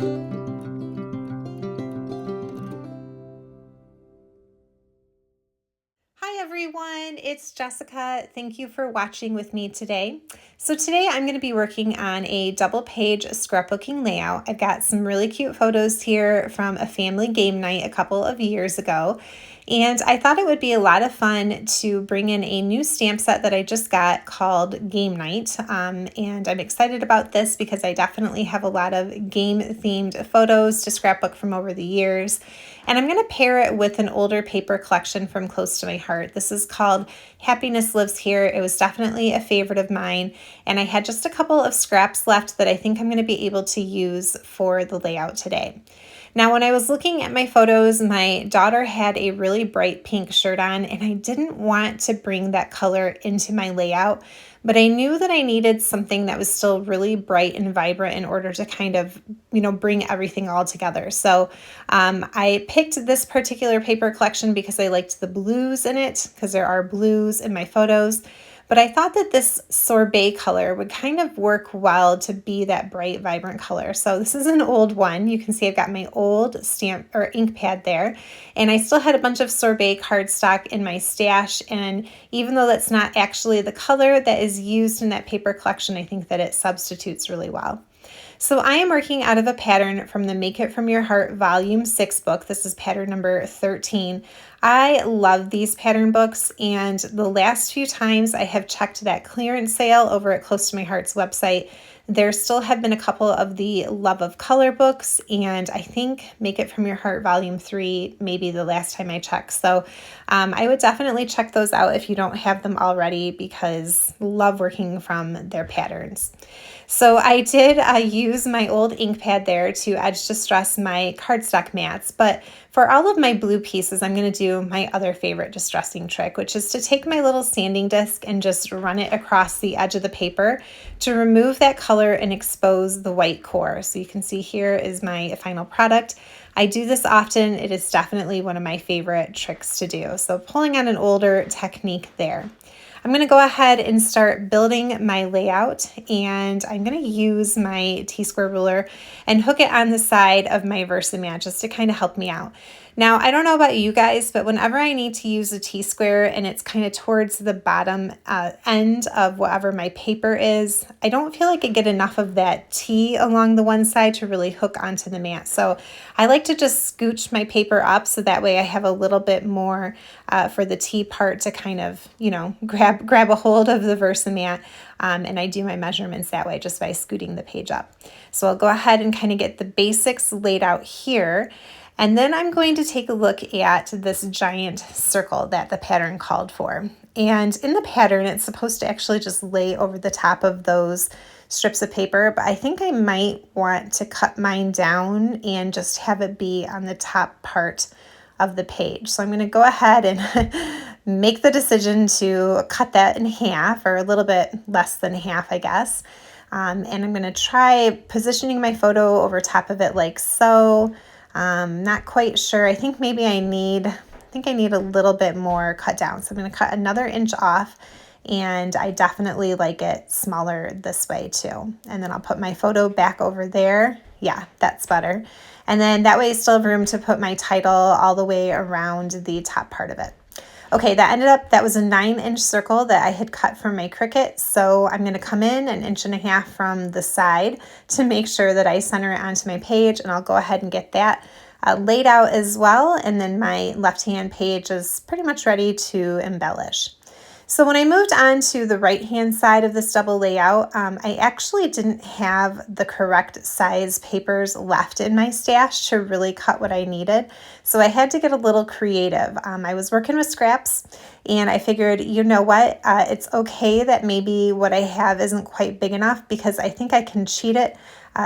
Hi everyone, it's Jessica. Thank you for watching with me today. So today I'm going to be working on a double page scrapbooking layout. I've got some really cute photos here from a family game night a couple of years ago. And I thought it would be a lot of fun to bring in a new stamp set that I just got called Game Night. And I'm excited about this because I definitely have a lot of game themed photos to scrapbook from over the years. And I'm going to pair it with an older paper collection from close to my heart. This is called Happiness Lives Here. It was definitely a favorite of mine. And I had just a couple of scraps left that I think I'm going to be able to use for the layout today. Now, when I was looking at my photos, my daughter had a really bright pink shirt on, and I didn't want to bring that color into my layout, but I knew that I needed something that was still really bright and vibrant in order to kind of, bring everything all together. So I picked this particular paper collection because I liked the blues in it, because there are blues in my photos. But I thought that this sorbet color would kind of work well to be that bright, vibrant color. So this is an old one. You can see I've got my old stamp or ink pad there. And I still had a bunch of sorbet cardstock in my stash. And even though that's not actually the color that is used in that paper collection, I think that it substitutes really well. So I am working out of a pattern from the Make It From Your Heart Volume 6 book. This is pattern number 13. I love these pattern books, and the last few times I have checked that clearance sale over at Close to My Heart's website, there still have been a couple of the Love of Color books, and I think Make It From Your Heart Volume 3 maybe the last time I checked. So I would definitely check those out if you don't have them already, because love working from their patterns. So I did use my old ink pad there to edge distress my cardstock mats, but for all of my blue pieces, I'm going to do my other favorite distressing trick, which is to take my little sanding disc and just run it across the edge of the paper to remove that color and expose the white core. So you can see here is my final product. I do this often. It is definitely one of my favorite tricks to do. So pulling on an older technique there. I'm going to go ahead and start building my layout, and I'm going to use my T-square ruler and hook it on the side of my Versamat just to kind of help me out. Now, I don't know about you guys, but whenever I need to use a T-square and it's kind of towards the bottom end of whatever my paper is, I don't feel like I get enough of that T along the one side to really hook onto the mat. So I like to just scooch my paper up so that way I have a little bit more for the T part to kind of, grab a hold of the Versamat. And I do my measurements that way just by scooting the page up. So I'll go ahead and kind of get the basics laid out here. And then I'm going to take a look at this giant circle that the pattern called for. And in the pattern, it's supposed to actually just lay over the top of those strips of paper, but I think I might want to cut mine down and just have it be on the top part of the page. So I'm going to go ahead and make the decision to cut that in half, or a little bit less than half, I guess. And I'm going to try positioning my photo over top of it like so. Not quite sure. I think maybe I need a little bit more cut down. So I'm going to cut another inch off, and I definitely like it smaller this way too. And then I'll put my photo back over there. Yeah, that's better. And then that way I still have room to put my title all the way around the top part of it. Okay, that was a 9-inch circle that I had cut from my Cricut. So I'm going to come in 1.5 inches from the side to make sure that I center it onto my page, and I'll go ahead and get that laid out as well. And then my left-hand page is pretty much ready to embellish. So when I moved on to the right-hand side of this double layout, I actually didn't have the correct size papers left in my stash to really cut what I needed. So I had to get a little creative. I was working with scraps, and I figured, you know what, it's okay that maybe what I have isn't quite big enough, because I think I can cheat it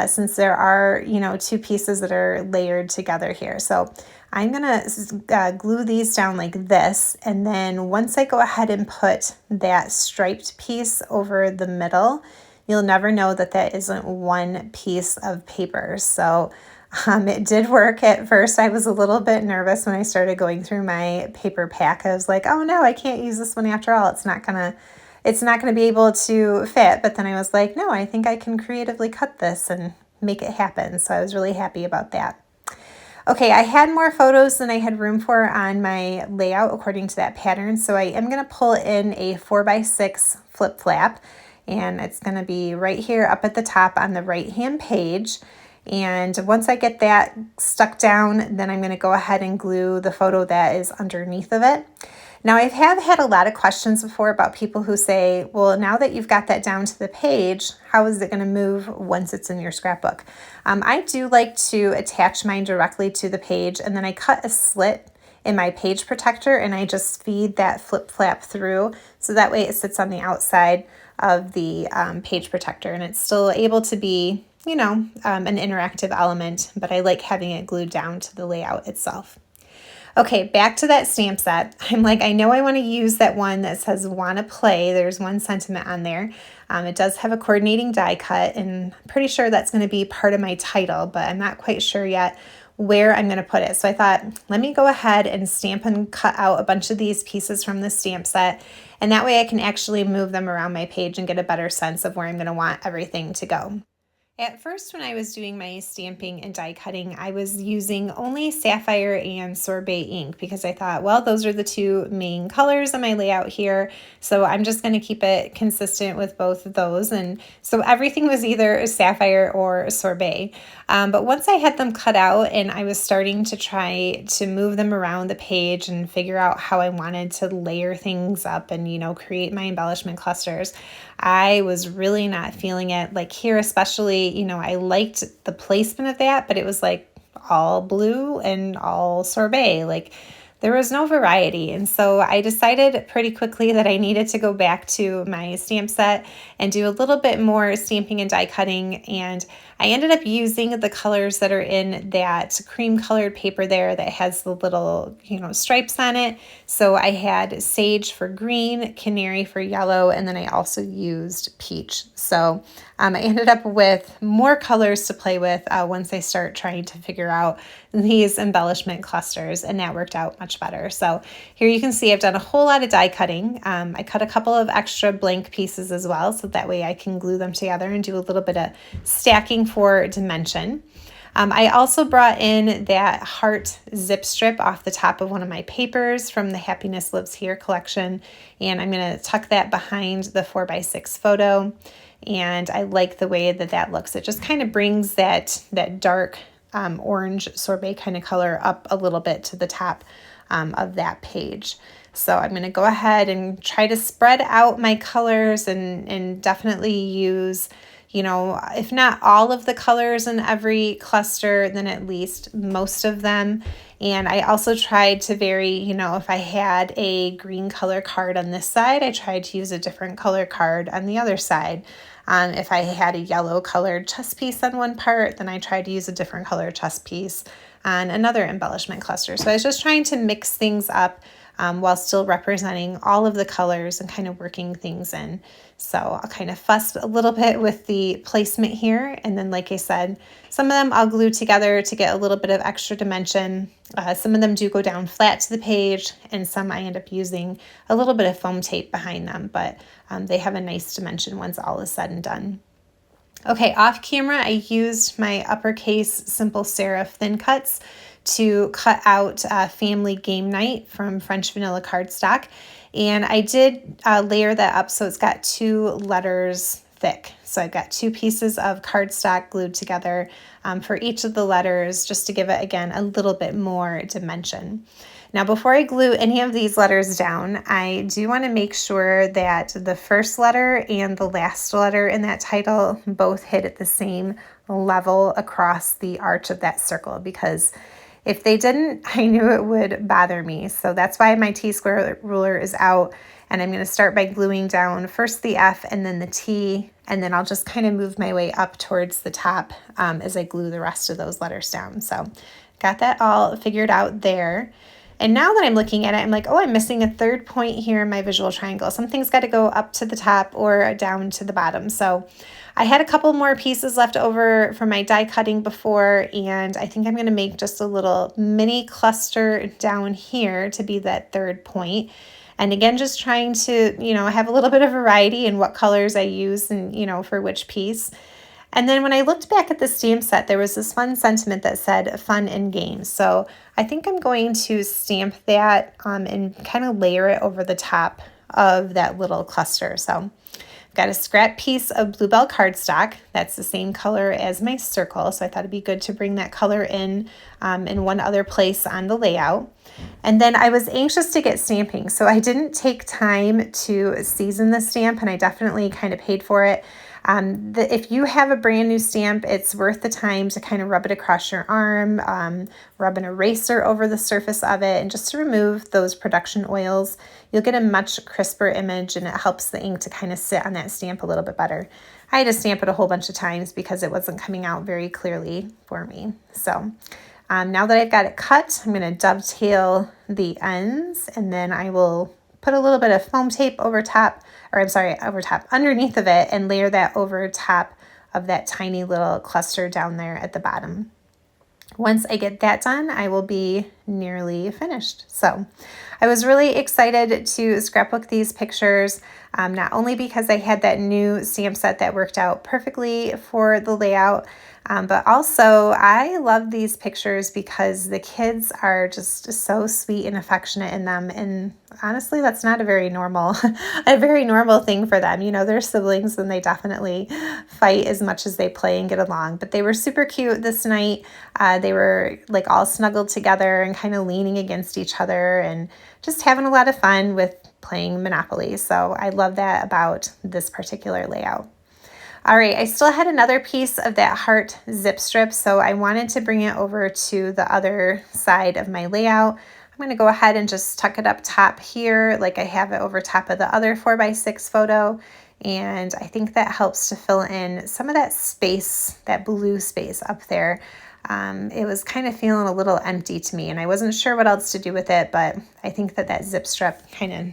since there are, two pieces that are layered together here. So I'm going to glue these down like this, and then once I go ahead and put that striped piece over the middle, you'll never know that that isn't one piece of paper. So it did work. At first, I was a little bit nervous when I started going through my paper pack. I was like, oh no, I can't use this one after all. It's not gonna be able to fit. But then I was like, no, I think I can creatively cut this and make it happen. So I was really happy about that. Okay, I had more photos than I had room for on my layout according to that pattern. So I am going to pull in a 4x6 flip flap, and it's going to be right here up at the top on the right hand page. And once I get that stuck down, then I'm going to go ahead and glue the photo that is underneath of it. Now, I have had a lot of questions before about people who say, well, now that you've got that down to the page, how is it going to move once it's in your scrapbook? I do like to attach mine directly to the page, and then I cut a slit in my page protector and I just feed that flip flap through, so that way it sits on the outside of the page protector and it's still able to be, you know, an interactive element, but I like having it glued down to the layout itself. Okay, back to that stamp set. I'm like, I know I want to use that one that says "Wanna Play." There's one sentiment on there. It does have a coordinating die cut, and I'm pretty sure that's going to be part of my title, but I'm not quite sure yet where I'm going to put it. So I thought, let me go ahead and stamp and cut out a bunch of these pieces from the stamp set, and that way I can actually move them around my page and get a better sense of where I'm going to want everything to go. At first, when I was doing my stamping and die cutting, I was using only Sapphire and Sorbet ink because I thought, well, those are the two main colors in my layout here, so I'm just going to keep it consistent with both of those. And so everything was either Sapphire or Sorbet. But once I had them cut out and I was starting to try to move them around the page and figure out how I wanted to layer things up and, you know, create my embellishment clusters, I was really not feeling it. Like here especially, you know, I liked the placement of that, but it was like all blue and all sorbet. Like there was no variety. And so I decided pretty quickly that I needed to go back to my stamp set and do a little bit more stamping and die cutting. And I ended up using the colors that are in that cream colored paper there that has the little, you know, stripes on it. So I had sage for green, canary for yellow, and then I also used peach. So I ended up with more colors to play with once I start trying to figure out these embellishment clusters, and that worked out much better. So here you can see I've done a whole lot of die cutting. I cut a couple of extra blank pieces as well, so that way I can glue them together and do a little bit of stacking for dimension. I also brought in that heart zip strip off the top of one of my papers from the Happiness Lives Here collection, and I'm going to tuck that behind the 4x6 photo. And I like the way that that looks. It just kind of brings that dark orange sorbet kind of color up a little bit to the top of that page. So I'm going to go ahead and try to spread out my colors and definitely use, you know, if not all of the colors in every cluster, then at least most of them. And I also tried to vary, you know, if I had a green color card on this side, I tried to use a different color card on the other side. If I had a yellow colored chess piece on one part, then I tried to use a different color chess piece on another embellishment cluster. So I was just trying to mix things up while still representing all of the colors and kind of working things in. So I'll kind of fuss a little bit with the placement here. And then, like I said, some of them I'll glue together to get a little bit of extra dimension. Some of them do go down flat to the page, and some I end up using a little bit of foam tape behind them, but they have a nice dimension once all is said and done. Okay, off camera, I used my Uppercase Simple Serif thin cuts to cut out Family Game Night from French Vanilla Cardstock. And I did layer that up so it's got 2 letters thick. So I've got 2 pieces of cardstock glued together for each of the letters, just to give it, again, a little bit more dimension. Now, before I glue any of these letters down, I do want to make sure that the first letter and the last letter in that title both hit at the same level across the arch of that circle, because if they didn't, I knew it would bother me. So that's why my T-square ruler is out, and I'm going to start by gluing down first the F and then the T, and then I'll just kind of move my way up towards the top as I glue the rest of those letters down. So got that all figured out there. And now that I'm looking at it, I'm like, oh, I'm missing a third point here in my visual triangle. Something's got to go up to the top or down to the bottom. So I had a couple more pieces left over from my die cutting before, and I think I'm going to make just a little mini cluster down here to be that third point. And again, just trying to, you know, have a little bit of variety in what colors I use and, you know, for which piece. And then when I looked back at the stamp set, there was this fun sentiment that said fun and games. So I think I'm going to stamp that and kind of layer it over the top of that little cluster. So I've got a scrap piece of Bluebell cardstock. That's the same color as my circle. So I thought it'd be good to bring that color in one other place on the layout. And then I was anxious to get stamping, so I didn't take time to season the stamp, and I definitely kind of paid for it. If you have a brand new stamp, it's worth the time to kind of rub it across your arm, rub an eraser over the surface of it, and just to remove those production oils. You'll get a much crisper image, and it helps the ink to kind of sit on that stamp a little bit better. I had to stamp it a whole bunch of times because it wasn't coming out very clearly for me. So now that I've got it cut, I'm going to dovetail the ends, and then I will put a little bit of foam tape over top, underneath of it, and layer that over top of that tiny little cluster down there at the bottom. Once I get that done, I will be nearly finished. So I was really excited to scrapbook these pictures, not only because I had that new stamp set that worked out perfectly for the layout, but also I love these pictures because the kids are just so sweet and affectionate in them. And honestly, that's not a very normal thing for them. You know, they're siblings and they definitely fight as much as they play and get along. But they were super cute this night. They were like all snuggled together and kind of leaning against each other and just having a lot of fun with playing Monopoly. So I love that about this particular layout. All right, I still had another piece of that heart zip strip, so I wanted to bring it over to the other side of my layout. I'm going to go ahead and just tuck it up top here like I have it over top of the other 4x6 photo, and I think that helps to fill in some of that space, that blue space up there. It was kind of feeling a little empty to me, and I wasn't sure what else to do with it, but I think that zip strip kind of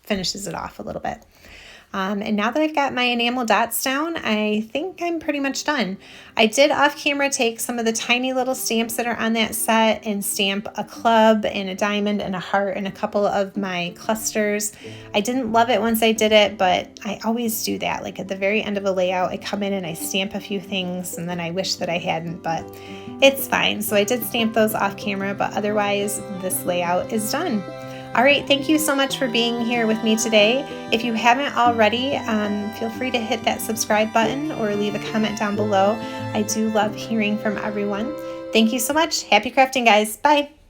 finishes it off a little bit. And now that I've got my enamel dots down, I think I'm pretty much done. I did off camera take some of the tiny little stamps that are on that set and stamp a club and a diamond and a heart and a couple of my clusters. I didn't love it once I did it, but I always do that. Like at the very end of a layout, I come in and I stamp a few things and then I wish that I hadn't, but it's fine. So I did stamp those off camera, but otherwise this layout is done. All right, thank you so much for being here with me today. If you haven't already, feel free to hit that subscribe button or leave a comment down below. I do love hearing from everyone. Thank you so much. Happy crafting, guys. Bye.